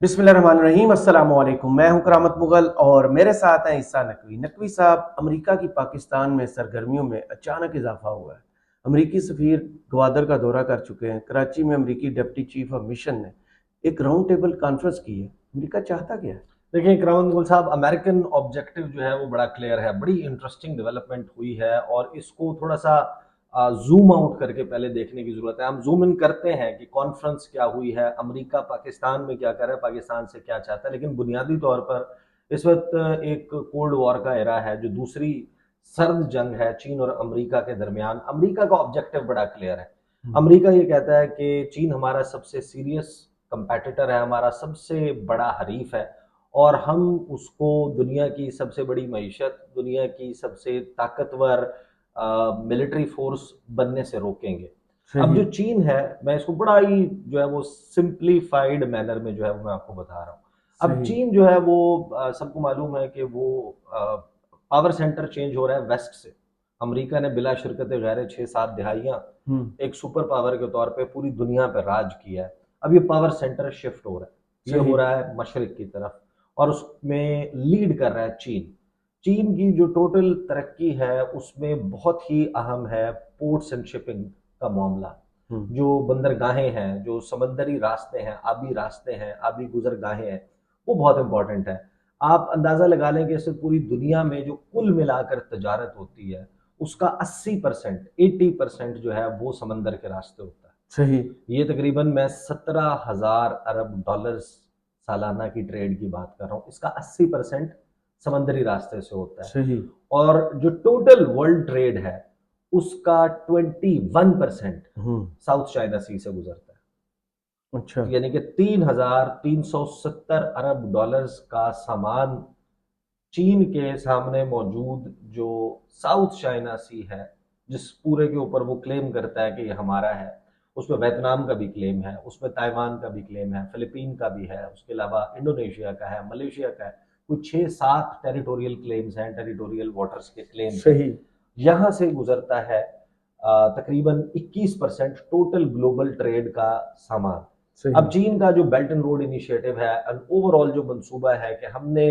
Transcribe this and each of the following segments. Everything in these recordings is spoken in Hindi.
बिस्मिल्लाहिर्रहमानिर्रहीम। अस्सलाम वालेकुम। मैं हूं करामत मुगल और मेरे साथ हैं ईसा नकवी। नकवी साहब, अमेरिका की पाकिस्तान में सरगर्मियों में अचानक इजाफा हुआ है। अमेरिकी सफीर ग्वादर का दौरा कर चुके हैं। कराची में अमेरिकी डिप्टी चीफ ऑफ मिशन ने एक राउंड टेबल कॉन्फ्रेंस की है। अमेरिका चाहता क्या है? देखिए करामत गुल साहब, अमेरिकन ऑब्जेक्टिव जो है वो बड़ा क्लियर है। बड़ी इंटरेस्टिंग डेवलपमेंट हुई है और इसको थोड़ा सा जूम आउट करके पहले देखने की जरूरत है। हम जूम इन करते हैं कि कॉन्फ्रेंस क्या हुई है, अमेरिका पाकिस्तान में क्या कर रहा है, पाकिस्तान से क्या चाहता है। लेकिन बुनियादी तौर पर इस वक्त एक कोल्ड वॉर का एरा है, जो दूसरी सर्द जंग है चीन और अमेरिका के दरमियान। अमेरिका का ऑब्जेक्टिव बड़ा क्लियर है। अमेरिका ये कहता है कि चीन हमारा सबसे सीरियस कंपेटिटर है, हमारा सबसे बड़ा हरीफ है और हम उसको दुनिया की सबसे बड़ी मईशत, दुनिया की सबसे ताकतवर मिलिट्री फोर्स बनने से रोकेंगे। अब सही। जो चीन है, मैं इसको बड़ा ही जो है वो सिंप्लीफाइड मैनर में जो है वो मैं आपको बता रहा हूँ। अब सही। चीन जो है वो सबको मालूम है कि वो पावर सेंटर चेंज हो रहा है वेस्ट से। अमेरिका ने बिला शिरकत गैर 6-7 दिहाइयाँ हम्म। एक सुपर पावर के तौर पे पूरी दुनिया पर राज किया है। अब ये पावर सेंटर शिफ्ट हो रहा है, ये सही। हो रहा है मशरक की तरफ और उसमें लीड कर रहा है चीन। चीन की जो टोटल तरक्की है उसमें बहुत ही अहम है पोर्ट्स एंड शिपिंग का मामला। हम्म। जो बंदरगाहें हैं, जो समंदरी रास्ते हैं, आबी रास्ते हैं, आबी गुजरगाहें हैं, वो बहुत इंपॉर्टेंट है। आप अंदाजा लगा लें कि इससे पूरी दुनिया में जो कुल मिलाकर तजारत होती है उसका 80% 80% जो है वो समंदर के रास्ते होता है। सही। ये तकरीबन मैं 17,000 अरब डॉलर्स सालाना की ट्रेड की बात कर रहा हूँ। इसका 80% समंदरी रास्ते से होता है सही। और जो टोटल वर्ल्ड ट्रेड है उसका 21% हम्म। साउथ चाइना सी से गुजरता है। अच्छा। तो यानी कि 3,370 अरब डॉलर्स का सामान चीन के सामने मौजूद जो साउथ चाइना सी है, जिस पूरे के ऊपर वो क्लेम करता है कि ये हमारा है, उसमें वियतनाम का भी क्लेम है, उसमें ताइवान का भी क्लेम है, फिलीपीन का भी है, उसके अलावा इंडोनेशिया का है, मलेशिया का है। कुछ 6-7 टेरिटोरियल क्लेम्स हैं, टेरिटोरियल वाटर्स के क्लेम्स हैं। सही। यहाँ से गुजरता है तकरीबन 21% टोटल ग्लोबल ट्रेड का सामान। सही। अब चीन का जो बेल्ट एंड रोड इनिशिएटिव है, ओवरऑल जो मंसूबा है कि हमने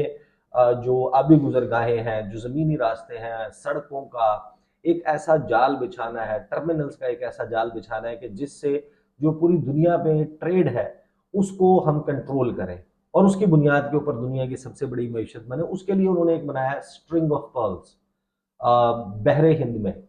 जो आबी गुजरगाहें हैं, जो ज़मीनी रास्ते हैं, सड़कों का एक ऐसा जाल बिछाना है, टर्मिनल्स का एक ऐसा जाल बिछाना है कि जिससे जो पूरी दुनिया में ट्रेड है उसको हम कंट्रोल करें और उसकी बुनियाद के ऊपर दुनिया की सबसे बड़ी मईशत बने। उसके लिए उन्होंने एक बनाया स्ट्रिंग ऑफ पर्ल्स। बहरे हिंद में,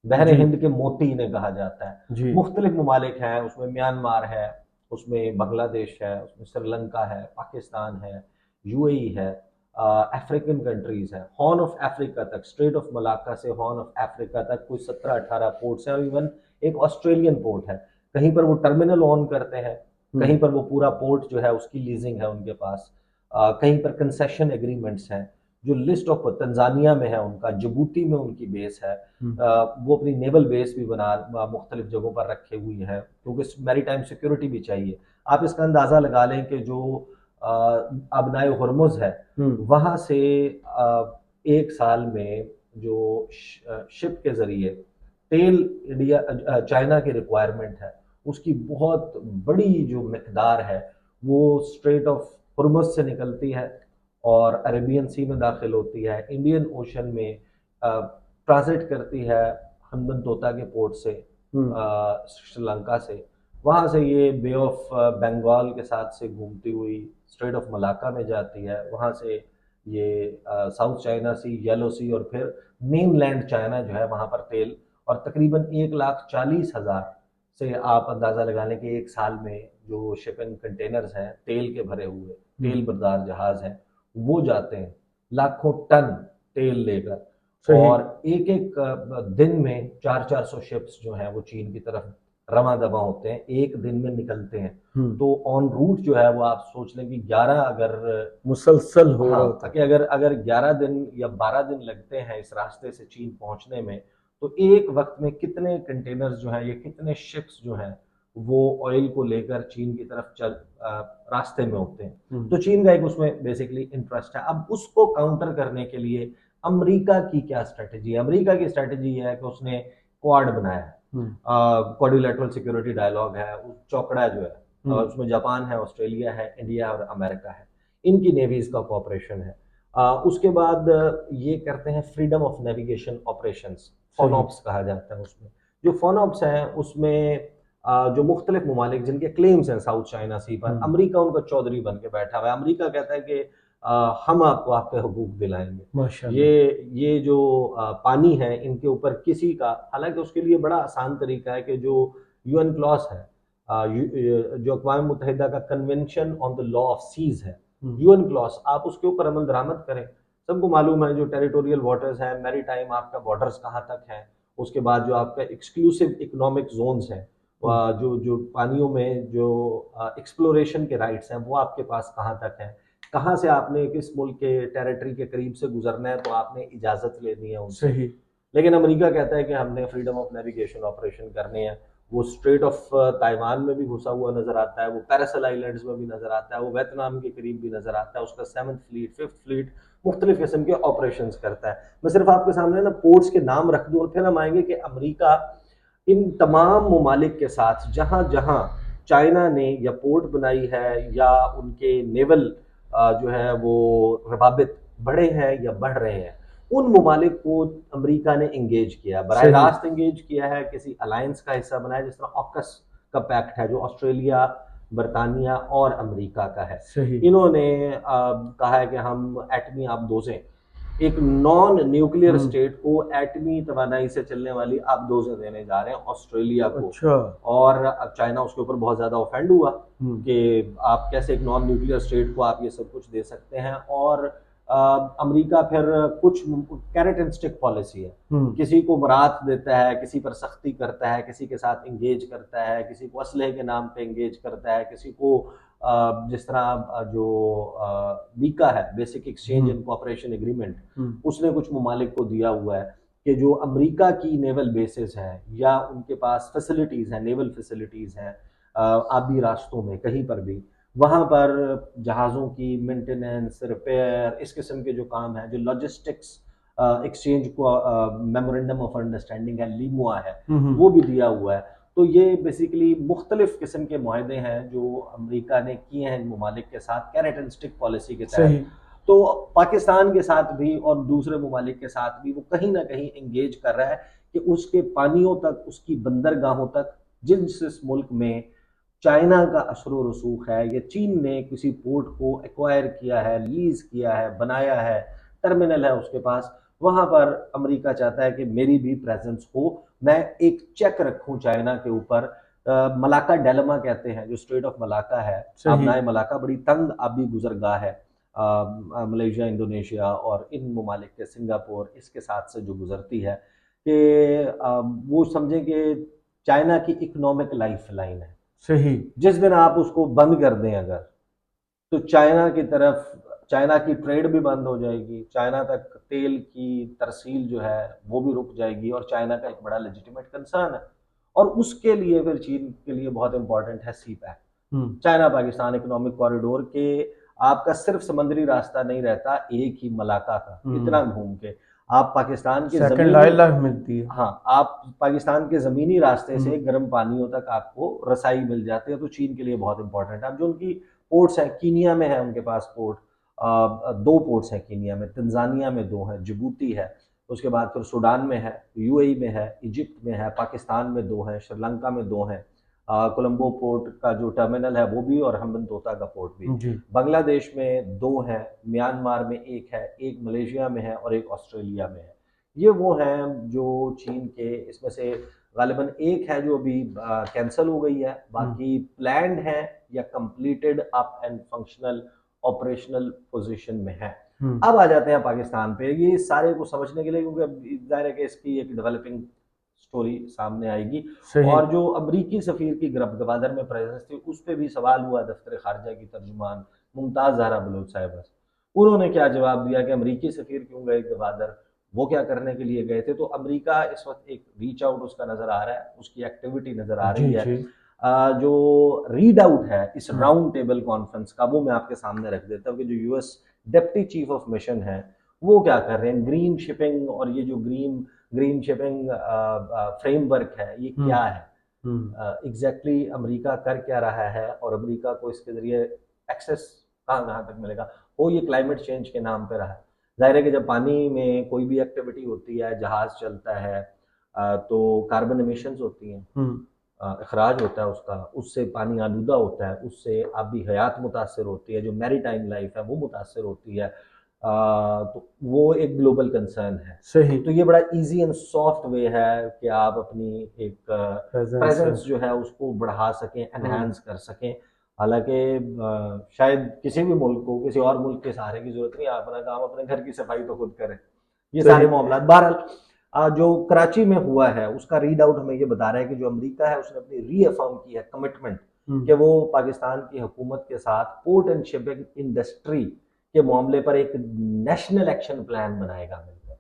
बहरे जी। हिंद के मोती इन्हें कहा जाता है। जी। मुख्तलिफ ममालिक हैं, उसमें म्यांमार है, उसमें बांग्लादेश है, उसमें श्रीलंका है, पाकिस्तान है, यूएई है, अफ्रीकन कंट्रीज है, हॉर्न ऑफ अफ्रीका तक, स्ट्रेट ऑफ मलाक्का से हॉर्न ऑफ अफ्रीका तक कोई 17-18 पोर्ट्स हैं और इवन एक ऑस्ट्रेलियन पोर्ट है। कहीं पर वो टर्मिनल ऑन करते हैं, कहीं हम्म। पर वो पूरा पोर्ट जो है उसकी लीजिंग है उनके पास, कहीं पर कंसेशन एग्रीमेंट्स हैं। जो लिस्ट ऑफ तंजानिया में है उनका, जिबूती में उनकी बेस है, हम्म। वो अपनी नेवल बेस भी बना मुख्तलिफ जगहों पर रखे हुई है क्योंकि मैरी टाइम सिक्योरिटी भी चाहिए। आप इसका अंदाज़ा लगा लें कि जो अबनाए हरमुज है हम्म। वहाँ से एक साल में जो शिप के ज़रिए तेल इंडिया चाइना की रिक्वायरमेंट है उसकी बहुत बड़ी जो मकदार है वो स्ट्रेट ऑफ हरमुज से निकलती है और अरेबियन सी में दाखिल होती है, इंडियन ओशन में ट्रांजिट करती है हम्बन तोता के पोर्ट से, हम्म। श्रीलंका से। वहाँ से ये बे ऑफ बंगाल के साथ से घूमती हुई स्ट्रेट ऑफ मलाक्का में जाती है। वहाँ से ये साउथ चाइना सी, येलो सी और फिर मेन लैंड चाइना जो है वहाँ पर तेल। और तकरीबन 1,40,000 से आप अंदाज़ा लगा लें कि एक साल में जो शिपिंग कंटेनर्स हैं तेल के भरे हुए, हम्म। तेल बरदार जहाज हैं, वो जाते हैं लाखों टन तेल लेकर। सही। और एक एक दिन में 400-400 शिप्स जो हैं वो चीन की तरफ रवां दवा होते हैं, एक दिन में निकलते हैं। हम्म। तो ऑन रूट जो है वो आप सोच लें कि 11 अगर, मुसलसल हो रहा हाँ, होता है। कि अगर अगर 11 दिन या 12 दिन लगते हैं इस रास्ते से चीन पहुंचने में, तो एक वक्त में कितने कंटेनर्स जो हैं या कितने शिप्स जो हैं वो ऑयल को लेकर चीन की तरफ रास्ते में होते हैं। हम्म। तो चीन का एक उसमें बेसिकली इंटरेस्ट है। अब उसको काउंटर करने के लिए अमेरिका की क्या स्ट्रेटेजी है? अमेरिका की स्ट्रेटेजी ये है कि उसने क्वाड बनाया है, हम्म। क्वाड्रिलेटरल सिक्योरिटी डायलॉग है, चौकड़ा जो है उसमें जापान है, ऑस्ट्रेलिया है, इंडिया और अमेरिका है, इनकी नेवीज का कोऑपरेशन है। उसके बाद ये करते हैं फ्रीडम ऑफ नेविगेशन ऑपरेशंस, फोनॉप्स कहा जाता है उसमें। जो फोनॉप्स हैं उसमें जो मुख्तलिफ ममालिक जिनके क्लेम्स हैं साउथ चाइना सी पर, अमेरिका उनका चौधरी बन के बैठा हुआ है। अमेरिका कहता है कि हम आपको आपके हुकूक दिलाएंगे। ये जो पानी है इनके ऊपर किसी का, हालांकि उसके लिए बड़ा आसान तरीका है कि जो यूएन क्लॉज है, जो अक़वाम मुत्तहिदा का convention on the law of seas है, यूएन क्लॉज, आप उसके ऊपर अमल दरामद करें। सबको मालूम है जो टेरिटोरियल वाटर्स हैं, मैरी टाइम आपका बॉर्डर्स कहाँ तक है, उसके बाद जो आपका एक्सक्लूसिव इकोनॉमिक जोन्स हैं, जो जो पानियों में जो एक्सप्लोरेशन के राइट्स हैं वो आपके पास कहाँ तक हैं, कहाँ से आपने किस मुल्क के टेरिटरी के करीब से गुजरना है तो आपने इजाज़त लेनी है उनसे। सही। लेकिन अमेरिका कहता है कि हमने फ्रीडम ऑफ नेविगेशन ऑपरेशन करने हैं। वो स्ट्रेट ऑफ ताइवान में भी घुसा हुआ नजर आता है, वो पैरासल आइलैंड्स में भी नजर आता है, वो वियतनाम के करीब भी नजर आता है। उसका 7th फ्लीट, 5th फ्लीट मुख्तलिफ किस्म के ऑपरेशन करता है। मैं सिर्फ आपके सामने ना पोर्ट्स के नाम रख दूँ और फिर हम आएंगे कि अमेरिका इन तमाम ममालिक के साथ जहाँ जहाँ चाइना ने या पोर्ट बनाई है या उनके नेवल जो है वो रवाबित बढ़े हैं या बढ़ रहे हैं, उन ममालिक को अमेरिका ने इंगेज किया, बराह रास्त इंगेज किया है, किसी अलायंस का हिस्सा बनाया, जिस तरह ऑकस का पैक्ट है जो ऑस्ट्रेलिया, बरतानिया और अमेरिका का है। इन्होंने कहा है कि हम एटमी आबदोजें, एक नॉन न्यूक्लियर स्टेट को एटमी तवानाई से चलने वाली आबदोजें देने जा रहे हैं ऑस्ट्रेलिया को। अच्छा। और अब चाइना उसके ऊपर बहुत ज्यादा ऑफेंड हुआ कि आप कैसे एक नॉन न्यूक्लियर स्टेट को आप ये सब कुछ दे सकते हैं। और अमेरिका फिर कुछ कैरेट एंड स्टिक पॉलिसी है, किसी को बरात देता है, किसी पर सख्ती करता है, किसी के साथ इंगेज करता है, किसी को असलहे के नाम पे इंगेज करता है, किसी को जिस तरह जो बीका है, basic exchange and cooperation agreement, उसने कुछ ममालिक को दिया हुआ है कि जो अमेरिका की नेवल बेसिस हैं या उनके पास फैसिलिटीज हैं, नेवल फैसिलिटीज हैं आबी रास्तों में कहीं पर भी, वहाँ पर जहाज़ों की मेंटेनेंस, रिपेयर, इस किस्म के जो काम है, जो लॉजिस्टिक्स एक्सचेंज को मेमोरेंडम ऑफ अंडरस्टैंडिंग है, लीमुआ है, वो भी दिया हुआ है। तो ये बेसिकली मुख्तलिफ किस्म के मुआहदे हैं जो अमेरिका ने किए हैं इन ममालिक के साथ कैरेट एंड स्टिक पॉलिसी के तहत। तो पाकिस्तान के साथ भी और दूसरे ममालिक के साथ भी वो कहीं ना कहीं इंगेज कर रहा है कि उसके पानियों तक, उसकी बंदरगाहों तक, जिस मुल्क में चाइना का असर रसूख है या चीन ने किसी पोर्ट को एक्वायर किया है, लीज किया है, बनाया है, टर्मिनल है उसके पास, वहां पर अमेरिका चाहता है कि मेरी भी प्रेजेंस हो, मैं एक चेक रखूं चाइना के ऊपर। मलाका डेलमा कहते हैं, जो स्ट्रेट ऑफ मलाका है, आबनाए मलाका, बड़ी तंग आबी गुजरगाह है मलेशिया, इंडोनेशिया और इन ममालिक के, सिंगापुर, इसके साथ से जो गुजरती है, कि वो समझें कि चाइना की इकोनॉमिक लाइफ लाइन है। सही। जिस दिन आप उसको बंद कर दें अगर, तो चाइना की तरफ, चाइना की ट्रेड भी बंद हो जाएगी, चाइना तक तेल की तरसील जो है वो भी रुक जाएगी, और चाइना का एक बड़ा लेजिटिमेट कंसर्न है। और उसके लिए फिर चीन के लिए बहुत इंपॉर्टेंट है CPEC, China Pakistan economic corridor के। आपका सिर्फ समुद्री रास्ता नहीं रहता एक ही मलाका का, इतना घूम के आप पाकिस्तान के जमीनी मिलती है, हाँ, आप पाकिस्तान के जमीनी रास्ते से गर्म पानियों तक आपको रसाई मिल जाती है। तो चीन के लिए बहुत इंपॉर्टेंट है। अब जो उनकी पोर्ट्स हैं, कीनिया में है उनके पास पोर्ट, 2 पोर्ट्स हैं कीनिया में, तंजानिया में 2 हैं, जिबूती है, उसके बाद फिर सूडान में है, यूएई में है, इजिप्ट में है, पाकिस्तान में 2 हैं, श्रीलंका में 2 हैं, कोलंबो पोर्ट का जो टर्मिनल है वो भी, और हम्बनतोता का पोर्ट भी। बांग्लादेश में 2 हैं, म्यांमार में 1 है, 1 मलेशिया में है और 1 ऑस्ट्रेलिया में है। ये वो हैं जो चीन के, इसमें से गालिबन 1 है जो अभी कैंसिल हो गई है, बाकी प्लान्ड है या completed up and functional operational position में है। अब आ जाते हैं पाकिस्तान पे। ये सारे को समझने के लिए, क्योंकि जाहिर है कि इसकी एक डेवलपिंग स्टोरी सामने आएगी, और जो अमरीकी सफीर की गवादर में प्रेजेंस थी उस पर भी सवाल हुआ दफ्तर खारजा की तर्जुमान मुमताज ज़हरा बलोच साहिबा से। उन्होंने क्या जवाब दिया कि अमरीकी सफीर क्यों गए गवादर, वो क्या करने के लिए गए थे। तो अमरीका इस वक्त एक रीच आउट उसका नजर आ रहा है, उसकी एक्टिविटी नजर आ रही है। जो रीड आउट है इस राउंड टेबल कॉन्फ्रेंस का, वो मैं आपके सामने रख देता हूँ कि जो US deputy chief of mission है वो क्या कर रहे हैं। ग्रीन शिपिंग, और ये जो ग्रीन शिपिंग फ्रेमवर्क है, ये क्या है, एग्जैक्टली अमेरिका कर क्या रहा है और अमेरिका को इसके जरिए एक्सेस कहाँ कहाँ तक मिलेगा, वो ये क्लाइमेट चेंज के नाम पे रहा है। जाहिर है कि जब पानी में कोई भी एक्टिविटी होती है, जहाज चलता है, तो कार्बन एमिशंस होती हैं, अखराज होता है उसका, उससे पानी आलूदा होता है, उससे आबी हयात मुतासर होती है, जो मैरी टाइम लाइफ है वो मुतासर होती है। तो वो एक ग्लोबल कंसर्न है। सही। तो ये बड़ा इजी एंड सॉफ्ट वे है कि आप अपनी एक प्रेजेंस जो है उसको बढ़ा सकें, एनहांस कर सकें। हालांकि शायद किसी भी मुल्क को किसी और मुल्क के सहारे की जरूरत नहीं, अपना काम अपने घर की सफाई तो खुद करें। ये सारे मामला बहरहाल जो कराची में हुआ है उसका रीड आउट हमें ये बता रहा है कि जो अमेरिका है उसने अपनी रीअफर्म की है कमिटमेंट कि वो पाकिस्तान की हुकूमत के साथ पोर्ट एंड शिपिंग इंडस्ट्री के मामले पर एक नेशनल एक्शन प्लान बनाएगा मिलकर।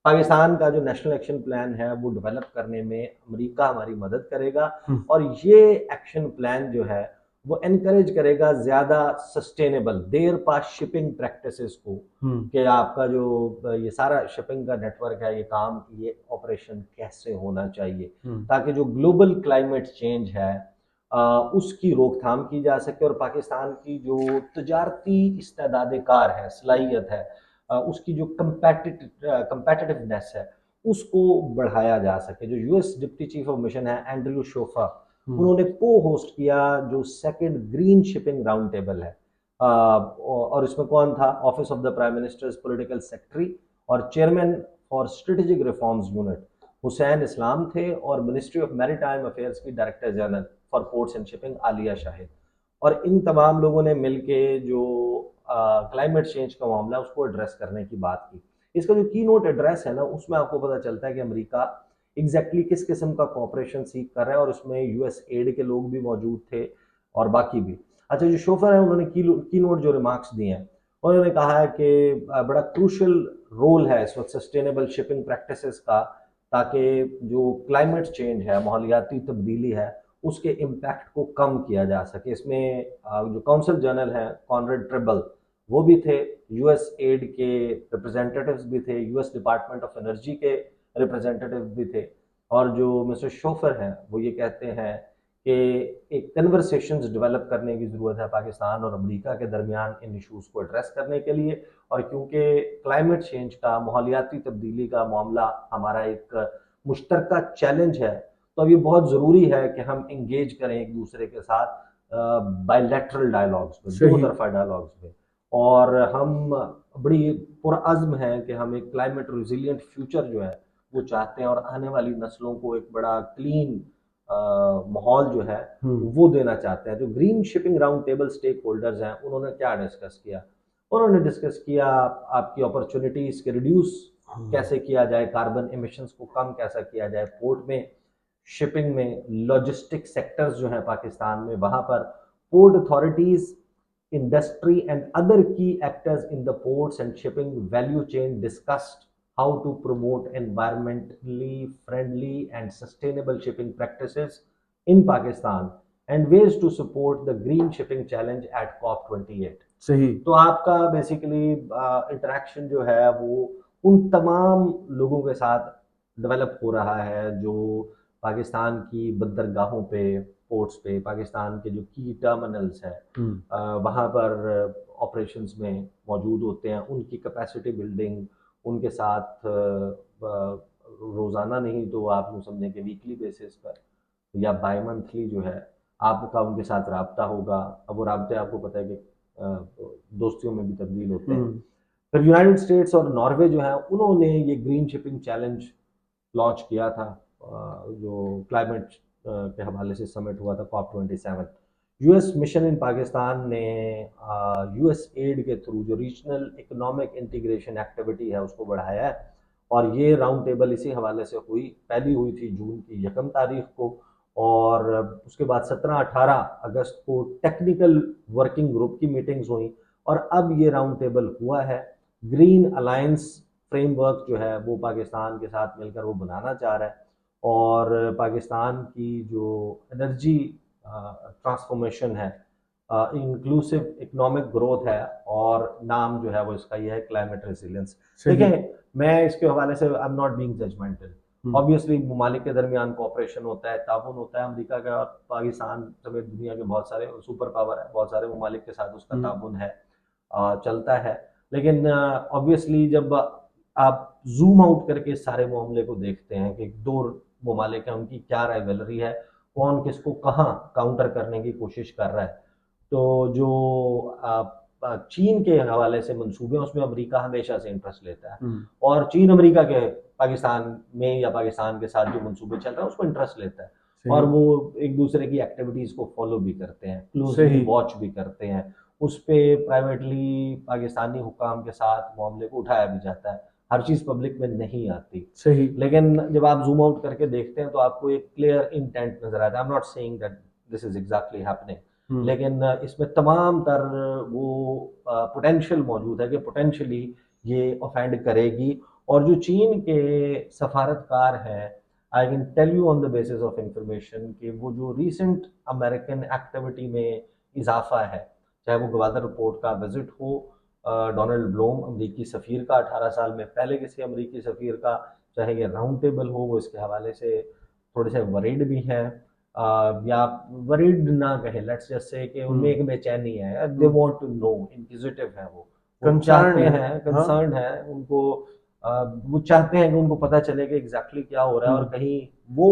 पाकिस्तान का जो नेशनल एक्शन प्लान है वो डेवलप करने में अमेरिका हमारी मदद करेगा और ये एक्शन प्लान जो है वो एनकरेज करेगा ज्यादा सस्टेनेबल देर पास शिपिंग प्रैक्टिसेस को, कि आपका जो ये सारा शिपिंग का नेटवर्क है, ये काम, ये ऑपरेशन कैसे होना चाहिए ताकि जो ग्लोबल क्लाइमेट चेंज है उसकी रोकथाम की जा सके और पाकिस्तान की जो तजारती इस्तेदाद कार है, सलाहियत है, उसकी जो कंपेटिटिवनेस है उसको बढ़ाया जा सके। जो US deputy chief of mission है एंड्रयू शोफा, उन्होंने को होस्ट किया जो second green shipping round table है, और इसमें कौन था, office of the prime minister's political secretary और chairman for strategic reforms unit Hussain Islam थे, और मिनिस्ट्री ऑफ मैरीटाइम अफेयर्स की director general for ports and shipping Aliya Shahid. और इन तमाम लोगों ने मिलके जो क्लाइमेट चेंज का मामला है उसको एड्रेस करने की बात की। इसका जो की नोट एड्रेस है ना, उसमें आपको पता चलता है कि अमेरिका एग्जैक्टली किस किस्म का कोऑपरेशन सीख कर रहा है, और उसमें यूएस एड के लोग भी मौजूद थे और बाकी भी। अच्छा, जो शोफर है उन्होंने की नोट जो रिमार्क्स दिए हैं, उन्होंने कहा है कि बड़ा क्रूशल रोल है इस वक्त सस्टेनेबल शिपिंग प्रैक्टिसेस का, ताकि जो क्लाइमेट चेंज है, माहौलियाती तब्दीली है, उसके इम्पैक्ट को कम किया जा सके। इसमें जो काउंसिल जनरल हैं कॉनरेड ट्रिबल वो भी थे, यूएस एड के रिप्रेजेंटेटिव्स भी थे, यूएस डिपार्टमेंट ऑफ एनर्जी के रिप्रेजेंटेटिव भी थे, और जो मिस्टर शोफर हैं वो ये कहते हैं कि एक कन्वर्सेशंस डेवलप करने की ज़रूरत है पाकिस्तान और अमेरिका के दरमियान इन इशूज़ को एड्रेस करने के लिए। और क्योंकि क्लाइमेट चेंज का, माहौलियाती तब्दीली का मामला हमारा एक मुश्तरका चैलेंज है, तो अब ये बहुत ज़रूरी है कि हम इंगेज करें एक दूसरे के साथ बायलैटरल डायलॉग्स में, दो तरफा डायलॉग्स में, और हम बड़ी पुरअज़्म हैं कि हम एक क्लाइमेट रिजिलियंट फ्यूचर जो है वो चाहते हैं, और आने वाली नस्लों को एक बड़ा क्लीन माहौल जो है वो देना चाहते हैं। जो green shipping round table stake holders हैं उन्होंने क्या डिस्कस किया, उन्होंने डिस्कस किया आपकी अपॉर्चुनिटीज के रिड्यूस कैसे किया जाए, कार्बन एमिशंस को कम कैसा किया जाए, पोर्ट में, शिपिंग में, लॉजिस्टिक सेक्टर्स जो है पाकिस्तान में, वहां पर port authorities, industry and other key actors in the ports and shipping value chain discussed how to promote environmentally friendly and sustainable shipping practices in Pakistan and ways to support the green shipping challenge at COP28। सही। तो आपका बेसिकली इंटरेक्शन जो है वो उन तमाम लोगों के साथ डेवलप हो रहा है जो पाकिस्तान की बंदरगाहों पे, पोर्ट्स पे, पाकिस्तान के जो की टर्मिनल्स हैं वहाँ पर ऑपरेशंस में मौजूद होते हैं, उनकी कैपेसिटी बिल्डिंग, उनके साथ रोज़ाना नहीं तो आप यूँ समझें कि वीकली बेसिस पर या बाई मंथली जो है आपका उनके साथ रब्ता होगा। अब वो रब्ते आपको पता है कि दोस्तियों में भी तब्दील होते हैं। फिर यूनाइटेड स्टेट्स और नॉर्वे जो है उन्होंने ये ग्रीन शिपिंग चैलेंज लॉन्च किया था, जो क्लाइमेट के हवाले से समिट हुआ था COP27। US mission in Pakistan ने यूएस एड के थ्रू जो रीजनल इकोनॉमिक इंटीग्रेशन एक्टिविटी है उसको बढ़ाया है, और ये राउंड टेबल इसी हवाले से पहली हुई थी जून की 1 तारीख को, और उसके बाद 17-18 अगस्त को टेक्निकल वर्किंग ग्रुप की मीटिंग्स हुई, और अब ये राउंड टेबल हुआ है। ग्रीन अलायंस फ्रेमवर्क जो है वो पाकिस्तान के साथ मिलकर वो बनाना चाह रहा है, और पाकिस्तान की जो एनर्जी ट्रांसफॉर्मेशन है, इंक्लूसिव इकोनॉमिक ग्रोथ है, और नाम जो है वो इसका ये है क्लाइमेट रेजिलियंस। देखें, मैं इसके हवाले से I am not being judgemental, obviously ममालिक के दरमियान कोऑपरेशन होता है, ताउन होता है। अमेरिका का और पाकिस्तान समेत दुनिया के बहुत सारे सुपर पावर है, बहुत सारे ममालिक के साथ उसका ताउन है, चलता है। लेकिन ऑब्वियसली जब आप जूम आउट करके इस सारे मामले को देखते हैं कि दो ममालिक हैं, उनकी क्या राइवलरी है, कौन किसको कहाँ काउंटर करने की कोशिश कर रहा है, तो जो चीन के हवाले से मंसूबे हैं उसमें अमेरिका हमेशा से इंटरेस्ट लेता है, और चीन अमेरिका के पाकिस्तान में या पाकिस्तान के साथ जो मंसूबे चल रहे हैं उसको इंटरेस्ट लेता है, और वो एक दूसरे की एक्टिविटीज को फॉलो भी करते हैं, क्लोजली वॉच भी करते हैं, उस पर प्राइवेटली पाकिस्तानी हुकाम के साथ मामले को उठाया भी जाता है। हर चीज पब्लिक में नहीं आती, सही। लेकिन जब आप जूम आउट करके देखते हैं तो आपको एक क्लियर इंटेंट नजर आता है। आई am not saying that this is exactly happening, लेकिन इसमें तमाम तर वो पोटेंशियल मौजूद है कि पोटेंशियली ये ऑफेंड करेगी। और जो चीन के सफारतकार हैं, I can tell you on the basis of information कि वो जो रिसेंट अमेरिकन एक्टिविटी में इजाफा है, चाहे वो गवादर रिपोर्ट का विजिट हो, डोनाल्ड ब्लूम अमरीकी सफ़ीर का 18 साल में पहले किसी अमरीकी सफ़ीर का, चाहे ये राउंड टेबल हो, वो इसके हवाले से थोड़े से वरीड भी हैं, या वरीड ना कहे, लेट्स जस्ट से कि उनमें एक बेचैनी है, they want to know, inquisitive है, वो चाहते हैं, कंसर्न है उनको, वो चाहते हैं कि उनको पता चले कि एग्जैक्टली क्या हो रहा है, और कहीं वो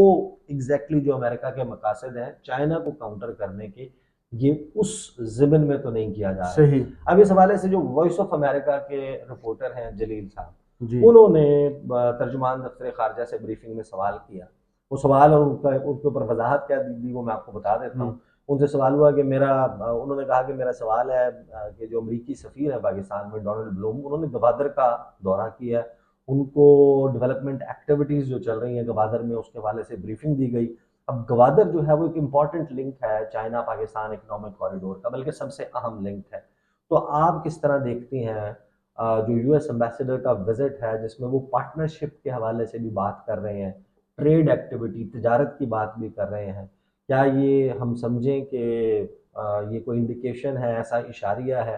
एग्जैक्टली जो अमेरिका के मकासद हैं चाइना को काउंटर करने के, ये उस ज़िमन में तो नहीं किया जा रहा। सही। अब इस हवाले से जो वॉइस ऑफ अमेरिका के रिपोर्टर हैं जलील साहब, उन्होंने तर्जुमान दफ्तर खारजा से ब्रीफिंग में सवाल किया। वो सवाल और उनके ऊपर वजाहत क्या दी वो मैं आपको बता देता हूँ। उनसे सवाल हुआ कि उन्होंने कहा कि मेरा सवाल है कि जो अमरीकी सफ़ीर है पाकिस्तान में डोनाल्ड ब्लूम, उन्होंने गवादर का दौरा किया, उनको डेवलपमेंट एक्टिविटीज़ जो चल रही हैं गवादर में उसके हवाले से ब्रीफिंग दी गई। अब गवादर जो है वो एक इम्पॉर्टेंट लिंक है चाइना पाकिस्तान इकोनॉमिक कॉरिडोर का, बल्कि सबसे अहम लिंक है। तो आप किस तरह देखती हैं जो यूएस एम्बेसडर का विजिट है, जिसमें वो पार्टनरशिप के हवाले से भी बात कर रहे हैं, ट्रेड एक्टिविटी, तिजारत की बात भी कर रहे हैं, क्या ये हम समझें कि ये कोई इंडिकेशन है, ऐसा इशारिया है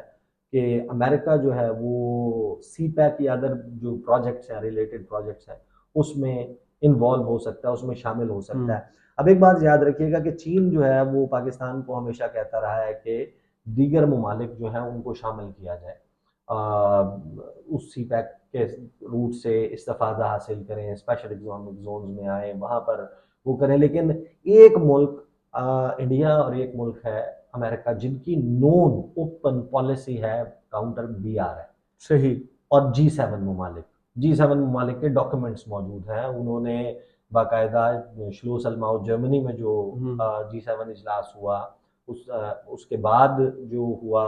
कि अमेरिका जो है वो सी पैक या अदर जो प्रोजेक्ट्स हैं, रिलेटेड प्रोजेक्ट्स हैं, उसमें इन्वॉल्व हो सकता है, उसमें शामिल हो सकता है। अब एक बात याद रखिएगा कि चीन जो है वो पाकिस्तान को हमेशा कहता रहा है कि दीगर ममालिक जो हैं उनको शामिल किया जाए, उस सी पैक के रूट से इस्तेफादा हासिल करें, स्पेशल इकोनॉमिक जोन में आए, वहाँ पर वो करें। लेकिन एक मुल्क इंडिया और एक मुल्क है अमेरिका, जिनकी नोन ओपन पॉलिसी है काउंटर BRI है, सही, और G7 ममालिक के डॉक्यूमेंट्स मौजूद हैं। उन्होंने बाकायदा श्लोस अलमाउथ जर्मनी में जो G7 इजलास हुआ, उसके बाद जो हुआ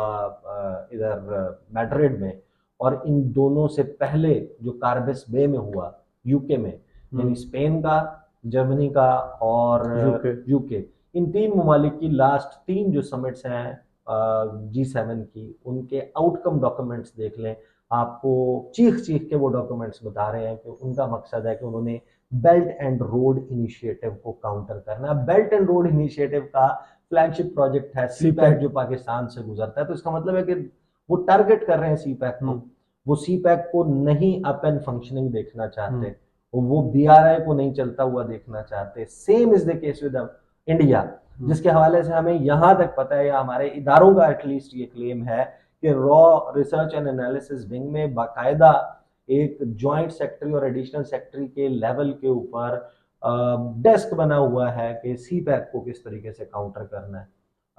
इधर मैड्रिड में, और इन दोनों से पहले जो कार्बिस बे में हुआ यूके में, यानी स्पेन का, जर्मनी का और यूके, इन 3 ममालिक की लास्ट 3 जो समिट्स हैं G7 की, उनके आउटकम डॉक्यूमेंट्स देख लें, आपको चीख चीख के वो डॉक्यूमेंट्स बता रहे हैं कि उनका मकसद है कि उन्होंने बेल्ट एंड रोड इनिशिएटिव को काउंटर करना। बेल्ट एंड रोड इनिशिएटिव का फ्लैगशिप प्रोजेक्ट है CPEC जो पाकिस्तान से गुजरता है, तो इसका मतलब है कि वो टारगेट कर रहे हैं CPEC को, वो CPEC को नहीं अप एंड फंक्शनिंग देखना चाहते, वो BRI को नहीं चलता हुआ देखना चाहते। Same is the case with India, जिसके हवाले से हमें यहाँ तक पता है, या हमारे इदारों का एटलीस्ट ये क्लेम है कि raw research and analysis wing में बाकायदा एक जॉइंट सेक्रेटरी और एडिशनल सेक्रेटरी के लेवल के ऊपर डेस्क बना हुआ है कि CPEC को किस तरीके से काउंटर करना है।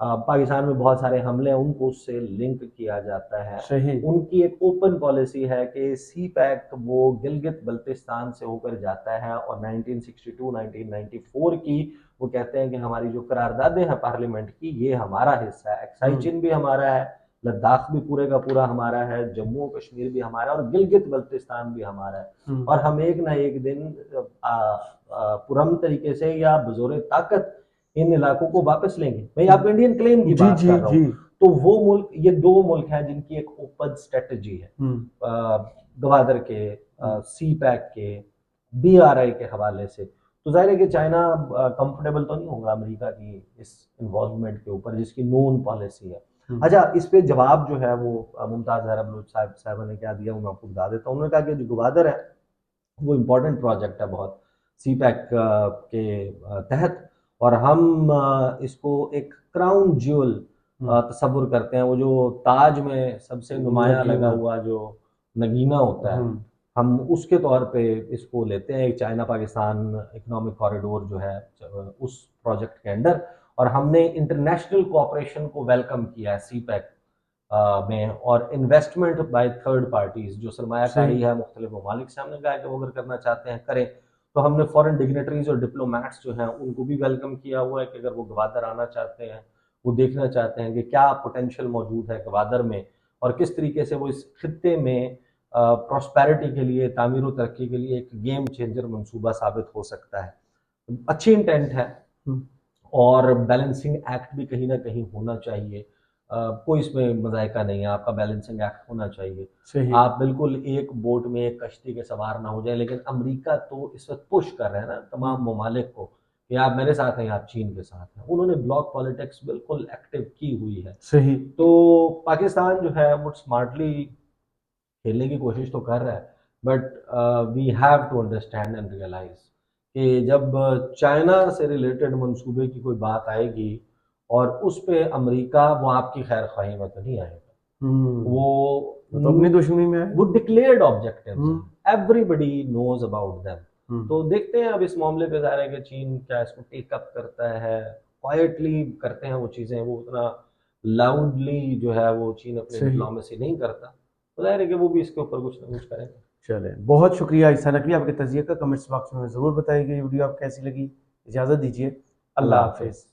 पाकिस्तान में बहुत सारे हमले हैं, उनको उससे लिंक किया जाता है। सही। उनकी एक ओपन पॉलिसी है कि CPEC वो गिलगित बल्तिस्तान से होकर जाता है, और 1962-1994 की वो कहते हैं कि हमारी जो करारदादें हैं पार्लियामेंट की, ये हमारा हिस्सा है, एक्साई चीन भी हमारा है, लद्दाख भी पूरे का पूरा हमारा है, जम्मू कश्मीर भी हमारा है, और गिलगित बल्तिस्तान भी हमारा है। और हम एक ना एक दिन पुरम तरीके से या बजोरे ताकत इन इलाकों को वापस लेंगे। भाई आप इंडियन क्लेम की बात कर रहा हूँ, तो वो मुल्क, ये 2 मुल्क हैं जिनकी एक ओपन स्ट्रेटजी है गवादर के, CPEC के, BRI के हवाले से। तो जाहिर है कि चाइना कंफर्टेबल तो नहीं होगा अमेरिका की इस इन्वॉल्वमेंट के ऊपर, जिसकी नोन पॉलिसी है। अच्छा, इस पे जवाब जो है वो मुमताज जहरा बलोच साहब ने क्या दिया वो मैं आपको बता देता हूँ। उन्होंने कहा कि जो गवादर है वो इम्पोर्टेंट प्रोजेक्ट है बहुत, CPEC के तहत, और हम इसको एक क्राउन ज्यूल तस्वुर करते हैं। वो जो ताज में सबसे नुमायां लगा नगीना। हुआ जो नगीना होता है, हम उसके तौर पे इसको लेते हैं, एक चाइना पाकिस्तान इकोनॉमिक कॉरिडोर जो है उस प्रोजेक्ट के अंडर। और हमने इंटरनेशनल कोऑपरेशन को वेलकम किया है CPEC में, और इन्वेस्टमेंट बाय थर्ड पार्टीज, जो सरमायाकारी सही। है मुख्तलिफ ममालिक से, हमने कहा कि वो अगर करना चाहते हैं करें। तो हमने फॉरेन डिग्नेटरीज और डिप्लोमेट्स जो हैं उनको भी वेलकम किया हुआ है कि अगर वो गवादर आना चाहते हैं, वो देखना चाहते हैं कि क्या पोटेंशियल मौजूद है गवादर में, और किस तरीके से वो इस खित्ते में प्रॉस्पेरिटी के लिए, तामीर और तरक्की के लिए एक गेम चेंजर मंसूबा साबित हो सकता है। अच्छी इंटेंट है, और बैलेंसिंग एक्ट भी कहीं ना कहीं होना चाहिए। कोई इसमें मजायका नहीं है, आपका बैलेंसिंग एक्ट होना चाहिए। सही। आप बिल्कुल एक बोट में एक कश्ती के सवार ना हो जाए। लेकिन अमेरिका तो इस वक्त पुश कर रहे हैं ना तमाम ममालिक को कि आप मेरे साथ हैं, आप चीन के साथ हैं। उन्होंने ब्लॉक पॉलिटिक्स बिल्कुल एक्टिव की हुई है। सही। तो पाकिस्तान जो है वो स्मार्टली खेलने की कोशिश तो कर रहा है, but we have to understand and realise कि जब चाइना से रिलेटेड मंसूबे की कोई बात आएगी और उस पे अमेरिका, वो आपकी खैर ख्वाही में तो नहीं आएगा। वो तो अपनी दुश्मनी में है। वो डिक्लेयर्ड ऑब्जेक्टिव्स हैं, एवरीबडी नोज अबाउट देम। तो देखते हैं अब इस मामले पे ज़ाहिर है कि चीन क्या इसको टेक अप करता है, क्वाइटली करते हैं वो चीज़ें, वो उतना लाउडली जो है वो चीन अपनी सही। डिप्लोमेसी नहीं करता। तो जाहिर है कि वो भी इसके ऊपर कुछ ना कुछ करेंगे। चले, बहुत शुक्रिया ईसा नकवी, आपके तजिए का कमेंट्स बॉक्स में ज़रूर बताइएगा। ये वीडियो आपको कैसी लगी। इजाज़त दीजिए, अल्लाह अल्लाह हाफिज़। हाफिज़।